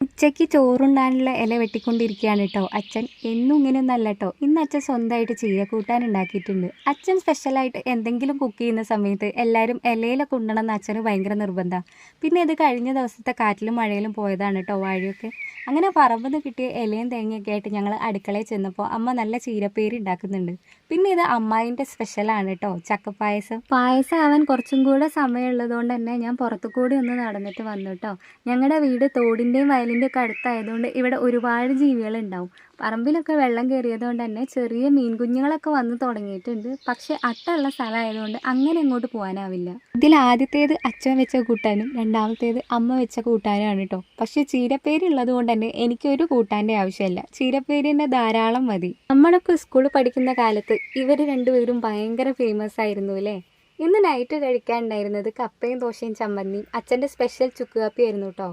ഉച്ചയ്ക്ക് ചോറുണ്ണാനുള്ള ഇല വെട്ടിക്കൊണ്ടിരിക്കുകയാണ് കേട്ടോ അച്ഛൻ. എന്നും ഇങ്ങനെയൊന്നല്ല കേട്ടോ. ഇന്ന് അച്ഛൻ സ്വന്തമായിട്ട് ചീരക്കൂട്ടാൻ ഉണ്ടാക്കിയിട്ടുണ്ട്. അച്ഛൻ സ്പെഷ്യലായിട്ട് എന്തെങ്കിലും കുക്ക് ചെയ്യുന്ന സമയത്ത് എല്ലാവരും ഇലയിലൊക്കെ ഉണ്ടണം എന്ന് അച്ഛന് ഭയങ്കര നിർബന്ധമാണ്. പിന്നെ ഇത് കഴിഞ്ഞ ദിവസത്തെ കാറ്റിലും മഴയിലും പോയതാണ് കേട്ടോ വാഴയൊക്കെ. അങ്ങനെ പറമ്പിൽ നിന്ന് കിട്ടിയ ഇലയും തേങ്ങയൊക്കെ ആയിട്ട് ഞങ്ങൾ അടുക്കളയിൽ ചെന്നപ്പോൾ അമ്മ നല്ല ചീരപ്പേരി ഉണ്ടാക്കുന്നുണ്ട്. പിന്നെ ഇത് അമ്മായിൻ്റെ സ്പെഷ്യലാണ് കേട്ടോ, ചക്കപ്പായസം. പായസം ആവാൻ കുറച്ചും കൂടെ സമയമുള്ളത് കൊണ്ട് തന്നെ ഞാൻ പുറത്തു കൂടി ഒന്ന് നടന്നിട്ട് വന്നു കേട്ടോ. ഞങ്ങളുടെ വീട് തോടിൻ്റെയും വയലിൻ്റെ ഒക്കെ അടുത്തായതുകൊണ്ട് ഇവിടെ ഒരുപാട് ജീവികളുണ്ടാവും. പറമ്പിലൊക്കെ വെള്ളം കയറിയത് കൊണ്ട് തന്നെ ചെറിയ മീൻ കുഞ്ഞുങ്ങളൊക്കെ വന്ന് തുടങ്ങിയിട്ടുണ്ട്. പക്ഷേ അട്ടയുള്ള സ്ഥലമായതുകൊണ്ട് അങ്ങനെ ഇങ്ങോട്ട് പോകാനാവില്ല. ഇതിൽ ആദ്യത്തേത് അച്ഛൻ വെച്ച കൂട്ടാനും രണ്ടാമത്തേത് അമ്മ വെച്ച കൂട്ടാനുമാണ് കേട്ടോ. പക്ഷേ ചീരപ്പേരി ഉള്ളത് കൊണ്ട് തന്നെ എനിക്കൊരു കൂട്ടാൻ്റെ ആവശ്യമില്ല, ചീരപ്പേരി തന്നെ ധാരാളം മതി. നമ്മളൊക്കെ സ്കൂളിൽ പഠിക്കുന്ന കാലത്ത് ഇവർ രണ്ടുപേരും ഭയങ്കര ഫേമസ് ആയിരുന്നു അല്ലേ. ഇന്ന് നൈറ്റ് കഴിക്കാനുണ്ടായിരുന്നത് കപ്പയും ദോശയും ചമ്മന്തിയും അച്ഛൻ്റെ സ്പെഷ്യൽ ചുക്ക് കാപ്പി ആയിരുന്നു കേട്ടോ.